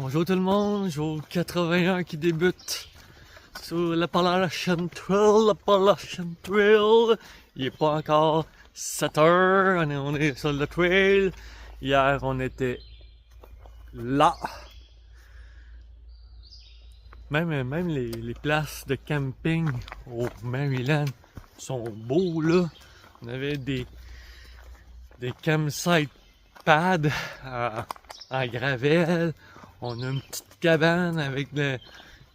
Bonjour tout le monde, jour 81 qui débute sur l'Appalachian Trail. Il est pas encore 7 heures, on est sur le trail. Hier on était là. Même les places de camping au Maryland sont beaux là. On avait des campsite pads en gravelle. On a une petite cabane avec il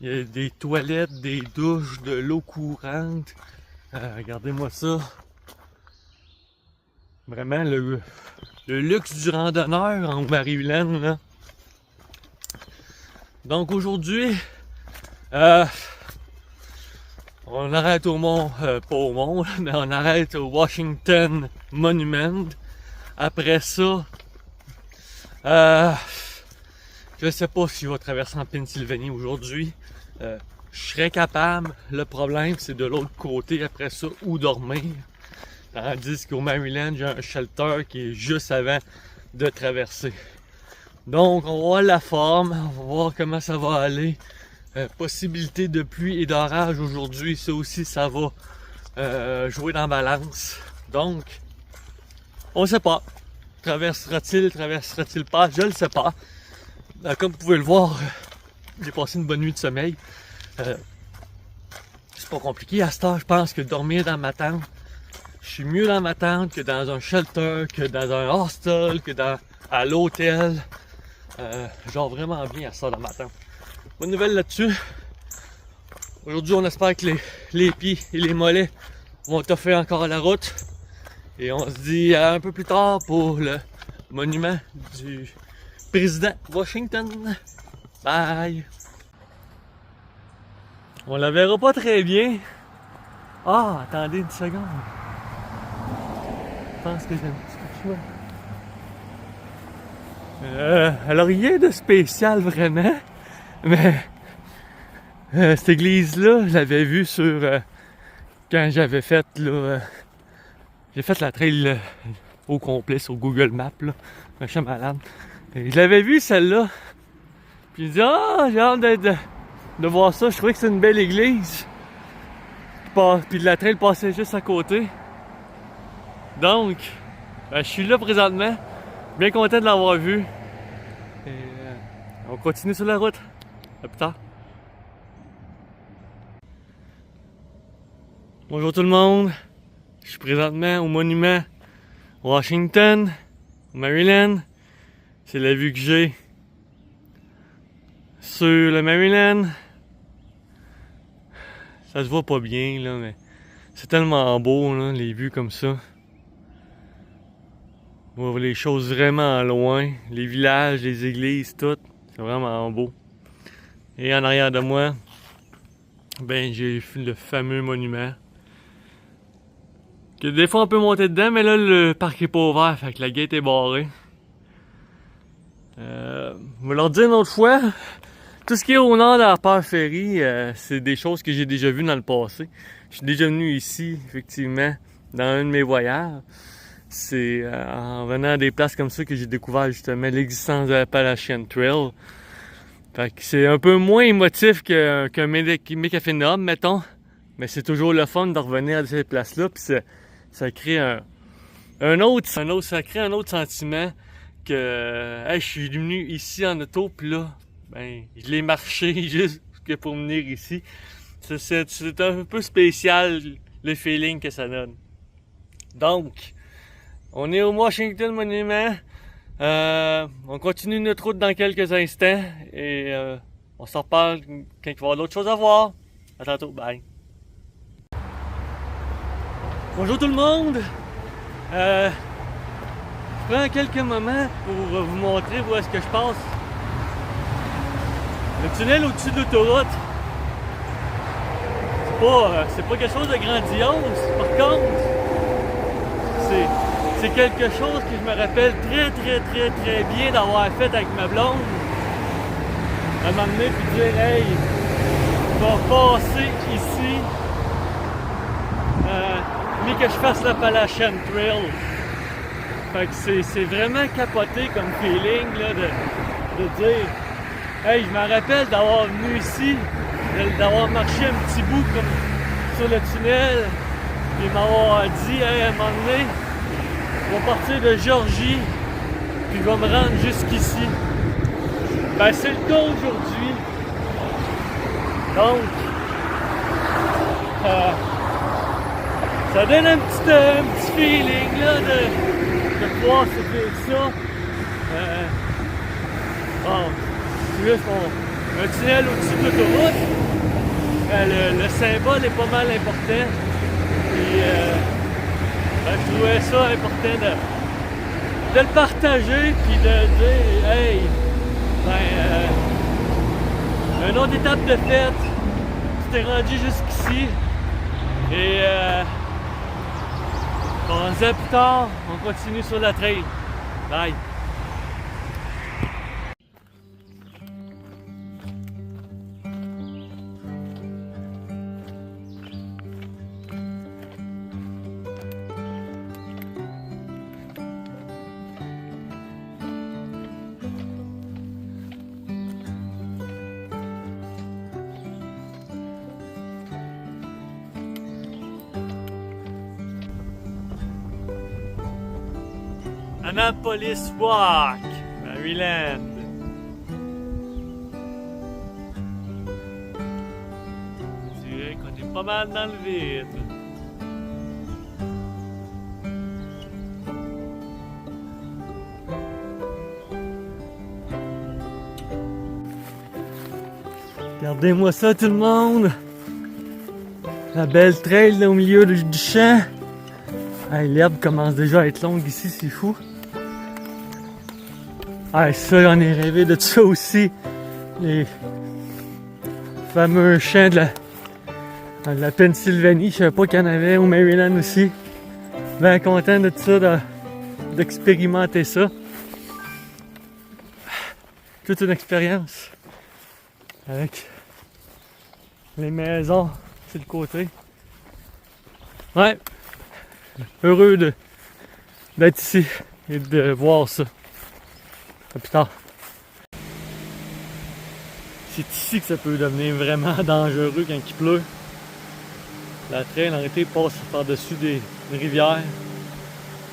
y a des toilettes, des douches, de l'eau courante. Regardez-moi ça. Vraiment le luxe du randonneur en Maryland là. Donc aujourd'hui, on arrête au mont, pas au mont, mais on arrête au Washington Monument. Après ça, je sais pas si je vais traverser en Pennsylvanie aujourd'hui. Je serais capable. Le problème, c'est de l'autre côté après ça, où dormir. Tandis qu'au Maryland, j'ai un shelter qui est juste avant de traverser. Donc, on va voir la forme, on va voir comment ça va aller. Possibilité de pluie et d'orage aujourd'hui, ça aussi, ça va jouer dans la balance. Donc, on sait pas. Traversera-t-il pas? Je le sais pas. Comme vous pouvez le voir, j'ai passé une bonne nuit de sommeil. C'est pas compliqué à cette heure, je pense que dormir dans ma tente, je suis mieux dans ma tente que dans un shelter, que dans un hostel, que à l'hôtel. Genre vraiment bien à ça dans ma tente. Bonne nouvelle là-dessus. Aujourd'hui, on espère que les pieds et les mollets vont toffer encore la route. Et on se dit un peu plus tard pour le monument du président Washington. Bye! On la verra pas très bien. Ah, attendez une seconde. Je pense que j'ai un petit peu de choix. Alors rien de spécial vraiment. Mais cette église-là, je l'avais vue sur quand j'avais fait là. J'ai fait la trail au complet sur Google Maps là. Je suis malade. Et je l'avais vue celle-là. Puis je dis j'ai hâte de voir ça. Je trouvais que c'est une belle église. Puis la trail passait juste à côté. Donc, je suis là présentement. Bien content de l'avoir vu. Et on continue sur la route. À plus tard. Bonjour tout le monde. Je suis présentement au monument Washington, au Maryland. C'est la vue que j'ai sur le Maryland. Ça se voit pas bien là, mais c'est tellement beau là, les vues comme ça. On voit les choses vraiment loin, les villages, les églises, tout. C'est vraiment beau. Et en arrière de moi, ben j'ai le fameux monument. Que des fois on peut monter dedans, mais là le parc est pas ouvert, fait que la gate est barrée. Je vais leur dire une autre fois, tout ce qui est au nord de la périphérie, c'est des choses que j'ai déjà vues dans le passé. Je suis déjà venu ici, effectivement, dans un de mes voyages. C'est en venant à des places comme ça que j'ai découvert justement l'existence de l'Appalachian Trail. Fait que c'est un peu moins émotif qu'un Mécafénum, mettons. Mais c'est toujours le fun de revenir à ces places-là, puis ça crée ça crée un autre sentiment que je suis venu ici en auto, puis là, ben, je l'ai marché juste que pour venir ici. C'est un peu spécial le feeling que ça donne. Donc, on est au Washington Monument. On continue notre route dans quelques instants et on s'en reparle quand il va y avoir d'autres choses à voir. À tantôt, bye. Bonjour tout le monde! Je prends quelques moments pour vous montrer où est-ce que je passe. Le tunnel au-dessus de l'autoroute, c'est pas quelque chose de grandiose. Par contre, c'est quelque chose que je me rappelle très bien d'avoir fait avec ma blonde. Elle m'a amené puis dire hey, on va passer ici. Mais que je fasse l'Appalachian Trail. Fait que c'est vraiment capoté comme feeling là, de dire Hey, je me rappelle d'avoir venu ici, d'avoir marché un petit bout comme sur le tunnel, et m'avoir dit, hey, à un moment donné, je vais partir de Georgie, puis je vais me rendre jusqu'ici. Ben, c'est le cas aujourd'hui. Donc, ça donne un petit feeling là, de pouvoir se faire ça. Bon, c'est juste un tunnel au-dessus de l'autoroute. Le symbole est pas mal important. Puis, je trouvais ça important de le partager puis de dire, hey, une autre étape de fête, tu t'es rendu jusqu'ici et on se dit plus tard, on continue sur la trail. Bye! Annapolis Walk, Maryland. Je dirais qu'on est pas mal dans le vide. Regardez-moi ça tout le monde! La belle trail là, au milieu du champ. Hey, l'herbe commence déjà à être longue ici, c'est fou. Ah, ça, j'en ai rêvé de ça aussi. Les fameux champs de la Pennsylvanie. Je savais pas qu'il y en avait au Maryland aussi. Bien content de ça, d'expérimenter ça. Toute une expérience. Avec les maisons sur le côté. Ouais. Heureux d'être ici et de voir ça. À plus tard. C'est ici que ça peut devenir vraiment dangereux quand il pleut. La traîne en été passe par-dessus des rivières.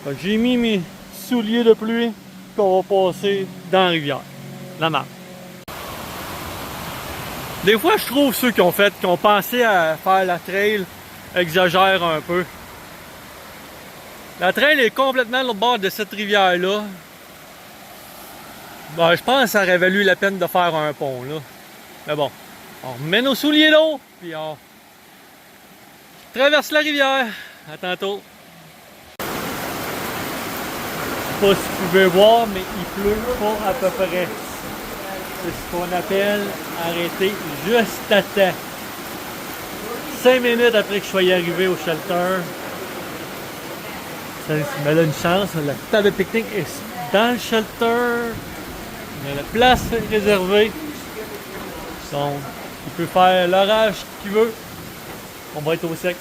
Donc j'ai mis mes souliers de pluie qu'on va passer dans la rivière. La map. Des fois je trouve ceux qui ont pensé à faire la trail exagèrent un peu. La trail est complètement au bord de cette rivière-là. Ben, je pense que ça aurait valu la peine de faire un pont, là. Mais bon, on remet nos souliers d'eau, puis on traverse la rivière. À tantôt. Je sais pas si tu pouvez voir, mais il pleut pas à peu près. C'est ce qu'on appelle arrêter juste à temps. 5 minutes après que je sois arrivé au shelter. Ça me donne une chance. La table de pique-nique est dans le shelter. Il y a la place réservée. Donc, il peut faire l'orage qu'il veut. On va être au sec.